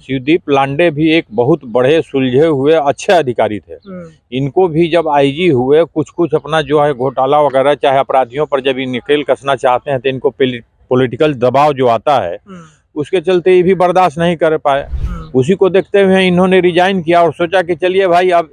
शिवदीप लांडे भी एक बहुत बड़े सुलझे हुए अच्छे अधिकारी थे। इनको भी जब आईजी हुए कुछ कुछ अपना जो है घोटाला वगैरह चाहे अपराधियों पर जब ये नकेल कसना चाहते हैं तो इनको पॉलिटिकल दबाव जो आता है उसके चलते ये भी बर्दाश्त नहीं कर पाए। उसी को देखते हुए इन्होंने रिजाइन किया और सोचा कि चलिए भाई अब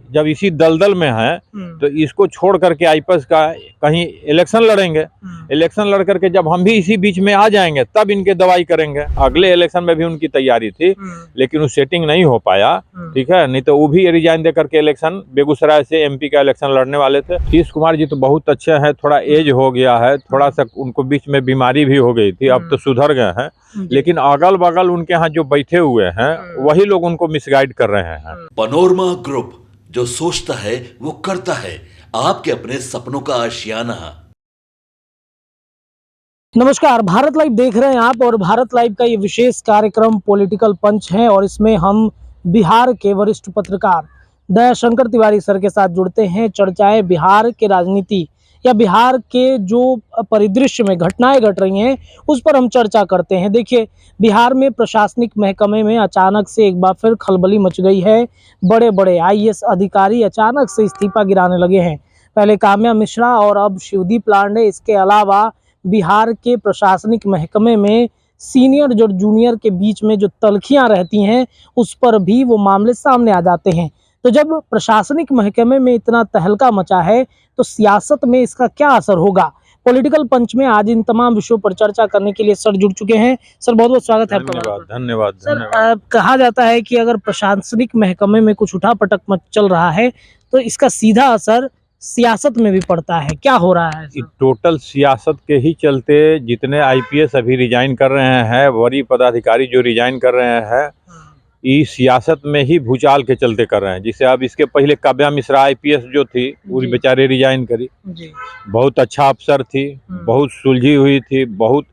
जब इसी दलदल में है तो इसको छोड़ करके आईपीएस का कहीं इलेक्शन लड़ेंगे। इलेक्शन लड़ करके जब हम भी इसी बीच में आ जाएंगे तब इनके दवाई करेंगे। अगले इलेक्शन में भी उनकी तैयारी थी लेकिन वो सेटिंग नहीं हो पाया, ठीक है, नहीं तो वो भी रिजाइन दे करके इलेक्शन बेगूसराय से एमपी का इलेक्शन लड़ने वाले थे। नीतीश कुमार जी तो बहुत अच्छे हैं, थोड़ा एज हो गया है, थोड़ा सा उनको बीच में बीमारी भी हो गई थी, अब तो सुधर गए हैं, लेकिन अगल बगल उनके यहाँ जो बैठे हुए हैं वही लोग उनको मिसगाइड कर रहे हैं। पनोरमा ग्रुप, जो सोचता है वो करता है, आपके अपने सपनों का आशियाना। नमस्कार, भारत लाइव देख रहे हैं आप और भारत लाइव का ये विशेष कार्यक्रम पॉलिटिकल पंच है और इसमें हम बिहार के वरिष्ठ पत्रकार दयाशंकर तिवारी सर के साथ जुड़ते हैं। चर्चाएं बिहार के राजनीति या बिहार के जो परिदृश्य में घटनाएं घट रही हैं उस पर हम चर्चा करते हैं। देखिए, बिहार में प्रशासनिक महकमे में अचानक से एक बार फिर खलबली मच गई है। बड़े बड़े आईएएस अधिकारी अचानक से इस्तीफा गिराने लगे हैं। पहले काम्या मिश्रा और अब शिवदीप लांडे। इसके अलावा बिहार के प्रशासनिक महकमे में सीनियर जो जूनियर के बीच में जो तल्खियां रहती हैं उस पर भी वो मामले सामने आ जाते हैं। तो जब प्रशासनिक महकमे में इतना तहलका मचा है तो सियासत में इसका क्या असर होगा? पॉलिटिकल पंच में आज इन तमाम विषयों पर चर्चा करने के लिए सर जुड़ चुके हैं। सर, बहुत बहुत स्वागत है आपका। धन्यवाद। सर, कहा जाता है कि अगर प्रशासनिक महकमे में कुछ उठापटक चल रहा है तो इसका सीधा असर सियासत में भी पड़ता है। क्या हो रहा है? टोटल सियासत के ही चलते जितने आईपीएस अभी रिजाइन कर रहे हैं, वरीय पदाधिकारी जो रिजाइन कर रहे हैं, ये सियासत में ही भूचाल के चलते कर रहे हैं। जिसे अब इसके पहले काम्या मिश्रा आईपीएस जो थी वो बेचारे रिजाइन करी, बहुत अच्छा अफसर थी, बहुत सुलझी हुई थी, बहुत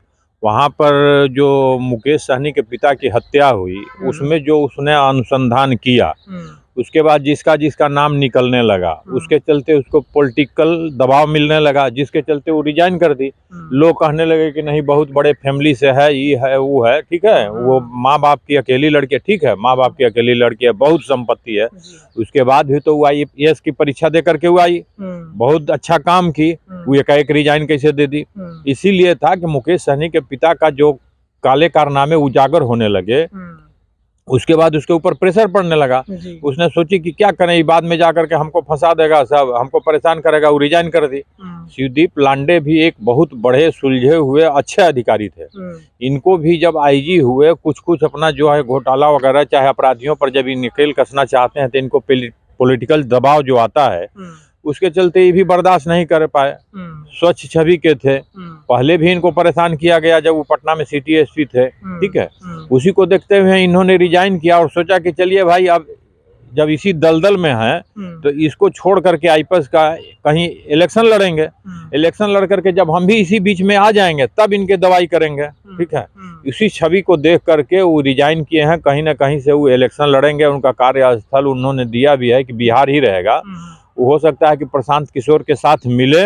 वहाँ पर जो मुकेश सहनी के पिता की हत्या हुई उसमें जो उसने अनुसंधान किया, उसके बाद जिसका जिसका नाम निकलने लगा उसके चलते उसको पॉलिटिकल दबाव मिलने लगा, जिसके चलते वो रिजाइन कर दी। लोग कहने लगे कि नहीं बहुत बड़े फैमिली से है, ये है वो है, ठीक है, वो माँ बाप की अकेली लड़की है, ठीक है, माँ बाप की अकेली लड़की है, बहुत संपत्ति है, उसके बाद भी तो वो आईएएस की परीक्षा दे करके वो आई, बहुत अच्छा काम की, वो एकाएक रिजाइन कैसे दे दी? इसीलिए था कि मुकेश सहनी के पिता का जो काले कारनामे उजागर होने लगे उसके बाद उसके ऊपर प्रेशर पड़ने लगा। उसने सोची कि क्या करें, बाद में जाकर के हमको फंसा देगा, सब हमको परेशान करेगा, वो रिजाइन कर दी। शिवदीप लांडे भी एक बहुत बड़े सुलझे हुए अच्छे अधिकारी थे। इनको भी जब आईजी हुए कुछ कुछ अपना जो है घोटाला वगैरह चाहे अपराधियों पर जब ये नकेल कसना चाहते हैं तो इनको पॉलिटिकल दबाव जो आता है उसके चलते ये भी बर्दाश्त नहीं कर पाए। स्वच्छ छवि के थे, पहले भी इनको परेशान किया गया जब वो पटना में सिटी एसपी थे, ठीक है, उसी को देखते हुए इन्होंने रिजाइन किया और सोचा कि चलिए भाई अब जब इसी दलदल में है तो इसको छोड़ करके आईपीएस का कहीं इलेक्शन लड़ेंगे। इलेक्शन लड़ करके जब हम भी इसी बीच में आ जाएंगे तब इनके दवाई करेंगे, ठीक है। इसी छवि को देख करके वो रिजाइन किए हैं। कहीं ना कहीं से वो इलेक्शन लड़ेंगे। उनका कार्यस्थल उन्होंने दिया भी है कि बिहार ही रहेगा। हो सकता है कि प्रशांत किशोर के साथ मिले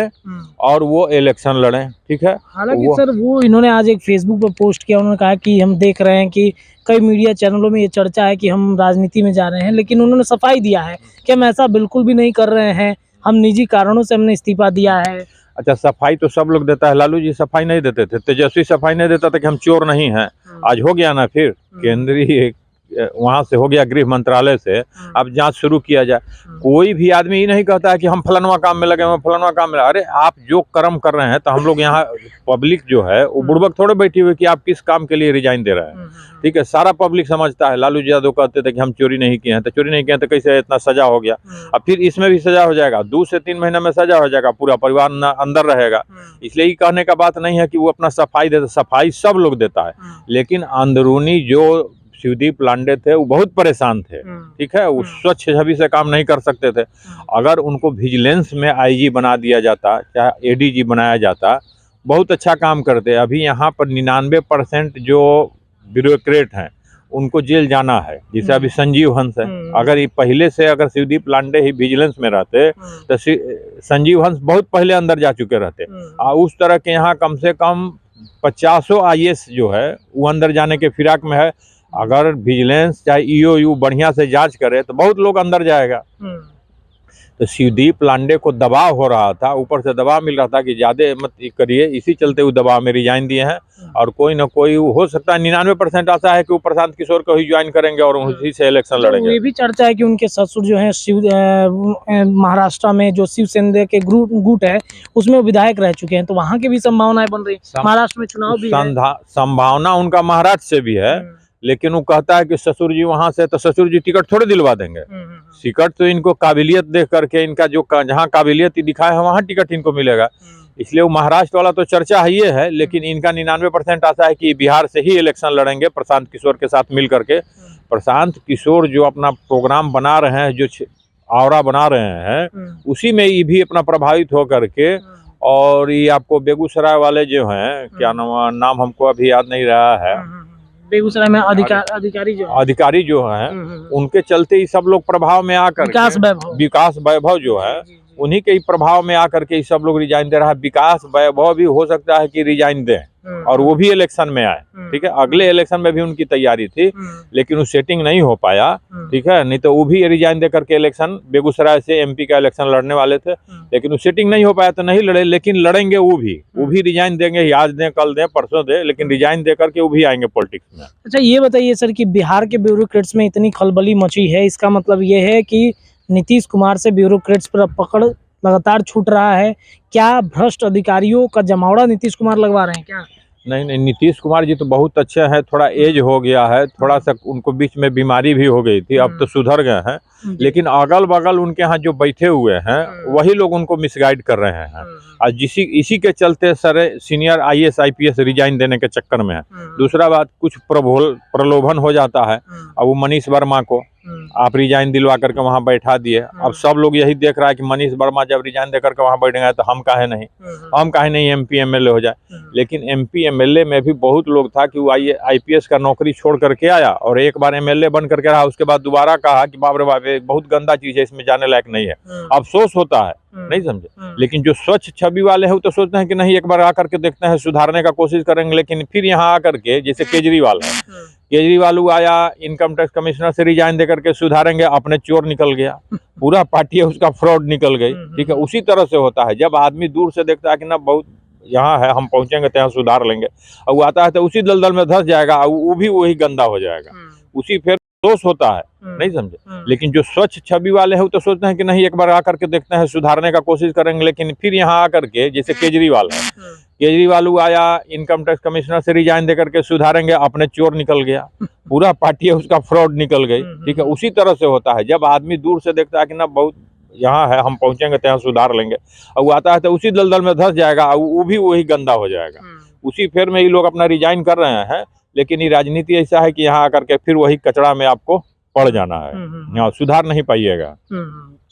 और वो इलेक्शन लड़ें, ठीक है। हालांकि सर वो इन्होंने आज एक फेसबुक पर पोस्ट किया, उन्होंने कहा कि हम देख रहे हैं कि कई मीडिया चैनलों में ये चर्चा है कि हम राजनीति में जा रहे हैं, लेकिन उन्होंने सफाई दिया है कि हम ऐसा बिल्कुल भी नहीं कर रहे हैं, हम निजी कारणों से हमने इस्तीफा दिया है। अच्छा, सफाई तो सब लोग देता है, लालू जी सफाई नहीं देते थे, तेजस्वी सफाई नहीं देता था कि हम चोर नहीं हैं। आज हो गया ना, फिर केंद्रीय वहां से हो गया, गृह मंत्रालय से अब जांच शुरू किया जाए। कोई भी आदमी ये नहीं कहता है कि हम फलानवा काम में लगे, फलानवा काम में। अरे आप जो कर्म कर रहे हैं तो हम लोग यहाँ पब्लिक जो है वो बुड़बक थोड़े बैठी हुई कि आप किस काम के लिए रिजाइन दे रहे हैं, ठीक है। सारा पब्लिक समझता है। लालू यादव कहते थे कि हम चोरी नहीं किए हैं, तो चोरी नहीं किए तो कैसे इतना सजा हो गया? अब फिर इसमें भी सजा हो जाएगा, 2 से 3 महीना में सजा हो जाएगा, पूरा परिवार अंदर रहेगा। इसलिए ये कहने का बात नहीं है कि वो अपना सफाई देता, सफाई सब लोग देता है, लेकिन अंदरूनी जो शिवदीप लांडे थे वो बहुत परेशान थे, ठीक है। वो स्वच्छ छवि से काम नहीं कर सकते थे। अगर उनको विजिलेंस में आईजी बना दिया जाता, चाहे एडीजी बनाया जाता, बहुत अच्छा काम करते। अभी यहाँ पर 99% जो ब्यूरोक्रेट हैं उनको जेल जाना है। जैसे अभी संजीव हंस है, अगर ये पहले से अगर शिवदीप लांडे ही विजिलेंस में रहते तो संजीव हंस बहुत पहले अंदर जा चुके रहते। उस तरह के यहाँ कम से कम 50 आईएएस जो है वो अंदर जाने के फिराक में है। अगर विजिलेंस चाहे ईओयू बढ़िया से जांच करे तो बहुत लोग अंदर जाएगा। तो शिवदीप लांडे को दबाव हो रहा था, ऊपर से दबाव मिल रहा था कि ज्यादा मत करिए, इसी चलते वो दबाव में रिजाइन दिए हैं। और कोई ना कोई हो सकता है, 99% आशा है कि वो प्रशांत किशोर को ही ज्वाइन करेंगे और उसी से इलेक्शन लड़ेंगे। ये भी चर्चा है कि उनके ससुर जो है महाराष्ट्र में जो शिवसेना के गुट है उसमें वो विधायक रह चुके हैं, तो वहाँ की भी संभावनाएं बन रही है। महाराष्ट्र में चुनाव भी है, संभावना उनका महाराष्ट्र से भी है, लेकिन वो कहता है कि ससुर जी वहां से, तो ससुर जी टिकट थोड़े दिलवा देंगे। टिकट तो इनको काबिलियत देख करके, इनका जो जहाँ काबिलियत दिखाया है वहाँ टिकट इनको मिलेगा। इसलिए वो महाराष्ट्र वाला तो चर्चा ही है, लेकिन इनका 99% आशा है कि बिहार से ही इलेक्शन लड़ेंगे प्रशांत किशोर के साथ मिल करके। प्रशांत किशोर जो अपना प्रोग्राम बना रहे हैं, जो आवरा बना रहे हैं, उसी में ये भी अपना प्रभावित होकर के, और ये आपको बेगूसराय वाले जो हैं, क्या नाम हमको अभी याद नहीं रहा है, बेगूसराय में अधिकारी जो हैं, उनके चलते ही सब लोग प्रभाव में आकर विकास वैभव जो है, उन्हीं के ही प्रभाव में आकर के सब लोग रिजाइन दे रहा है। विकास वैभव भी हो सकता है कि रिजाइन दें और वो भी इलेक्शन में आए, ठीक है। अगले इलेक्शन में भी उनकी तैयारी थी, लेकिन वो सेटिंग नहीं हो पाया, ठीक है। नहीं तो वो भी रिजाइन दे करके इलेक्शन, बेगूसराय से एमपी का इलेक्शन लड़ने वाले थे, लेकिन वो सेटिंग नहीं हो पाया तो नहीं लड़े। लेकिन लड़ेंगे वो भी रिजाइन देंगे, आज दें, कल दें, परसों दें, लेकिन रिजाइन दे करके वो भी आएंगे पॉलिटिक्स में। अच्छा, ये बताइए सर कि बिहार के ब्यूरोक्रेट्स में इतनी खलबली मची है, इसका मतलब ये है कि नीतीश कुमार से ब्यूरोक्रेट्स पर पकड़ लगातार छूट रहा है। क्या भ्रष्ट अधिकारियों का जमावड़ा नीतीश कुमार लगवा रहे हैं क्या? नहीं, नीतीश कुमार जी तो बहुत अच्छे हैं, थोड़ा एज हो गया है, थोड़ा सा उनको बीच में बीमारी भी हो गई थी, अब तो सुधर गए हैं। लेकिन अगल बगल उनके यहाँ जो बैठे हुए हैं वही लोग उनको मिसगाइड कर रहे हैं। और इसी के चलते सारे सीनियर IAS IPS रिजाइन देने के चक्कर में है। दूसरा बात, कुछ प्रलोभन हो जाता है। अब वो मनीष वर्मा को आप रिजाइन दिलवा करके वहां बैठा दिए। अब सब लोग यही देख रहा है कि मनीष वर्मा जब रिजाइन दे करके वहां बैठ गए तो हम काहे नहीं MP MLA हो जाए। लेकिन MP MLA में भी बहुत लोग था कि वो IPS का नौकरी छोड़ करके आया और एक बार MLA बन करके रहा, उसके बाद दोबारा कहा कि बाप रे बाप बहुत गंदा चीज है, इसमें जाने लायक नहीं है। अफसोस होता है, नहीं समझे। लेकिन जो स्वच्छ छवि वाले हैं वो तो सोचते हैं कि नहीं, एक बार आकर के देखते हैं, सुधारने का कोशिश करेंगे। लेकिन फिर यहाँ आकर के, जैसे केजरीवाल है, केजरीवाल आया इनकम टैक्स कमिश्नर से रिजाइन देकर के सुधारेंगे, अपने चोर निकल गया, पूरा पार्टी है उसका फ्रॉड निकल गई, ठीक है। उसी तरह से होता है, जब आदमी दूर से देखता है कि ना बहुत यहाँ है, हम पहुंचेंगे तो यहाँ सुधार लेंगे, और वो आता है तो उसी दलदल में धंस जाएगा, वो भी वही गंदा हो जाएगा, उसी फिर दोष होता है, नहीं समझे। लेकिन जो स्वच्छ छवि वाले हैं वो तो सोचते हैं कि नहीं, एक बार आकर के देखते हैं, सुधारने का कोशिश करेंगे। लेकिन फिर यहाँ आकर के, जैसे केजरीवाल है, केजरीवाल आया इनकम टैक्स कमिश्नर से रिजाइन देकर के सुधारेंगे, अपने चोर निकल गया, पूरा पार्टी है उसका फ्रॉड निकल गई, ठीक है। उसी तरह से होता है, जब आदमी दूर से देखता है कि ना बहुत यहाँ है, हम पहुंचेंगे तो यहाँ सुधार लेंगे, और वो आता है तो उसी दलदल में धंस जाएगा, वो भी वही गंदा हो जाएगा। उसी फेर में ये लोग अपना रिजाइन कर रहे हैं। लेकिन ये राजनीति ऐसा है कि यहाँ आकर के फिर वही कचरा में आपको पड़ जाना है, यहाँ सुधार नहीं पाइएगा।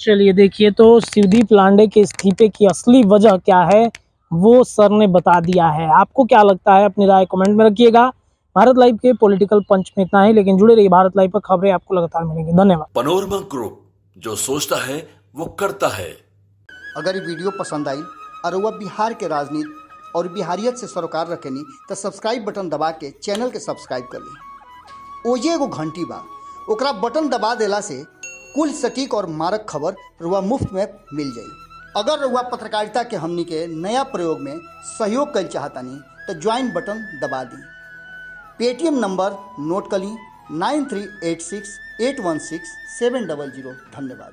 चलिए देखिए, तो शिवदीप लांडे के इस्तीफे की असली वजह क्या है वो सर ने बता दिया है। आपको क्या लगता है, अपनी राय कमेंट में रखिएगा। भारत लाइव के पॉलिटिकल पंच में इतना ही, लेकिन जुड़े रहिए, भारत लाइव पर खबरें आपको लगातार मिलेंगी। धन्यवाद। पनोरमा ग्रुप, जो सोचता है वो करता है। अगर ये वीडियो पसंद आई और वह बिहार के राजनीति और बिहारियत से सरोकार रखेनी तो सब्सक्राइब बटन दबा के चैनल के सब्सक्राइब कर ली। ओजे एगो घंटी बा, ओकरा बटन दबा देला से कुल सटीक और मारक खबर रुआ मुफ्त में मिल जाई। अगर रुआ पत्रकारिता के हमनी के नया प्रयोग में सहयोग कर चाहतानी तो ज्वाइन बटन दबा दी। पेटीएम नंबर नोट कर ली 9386816700। धन्यवाद।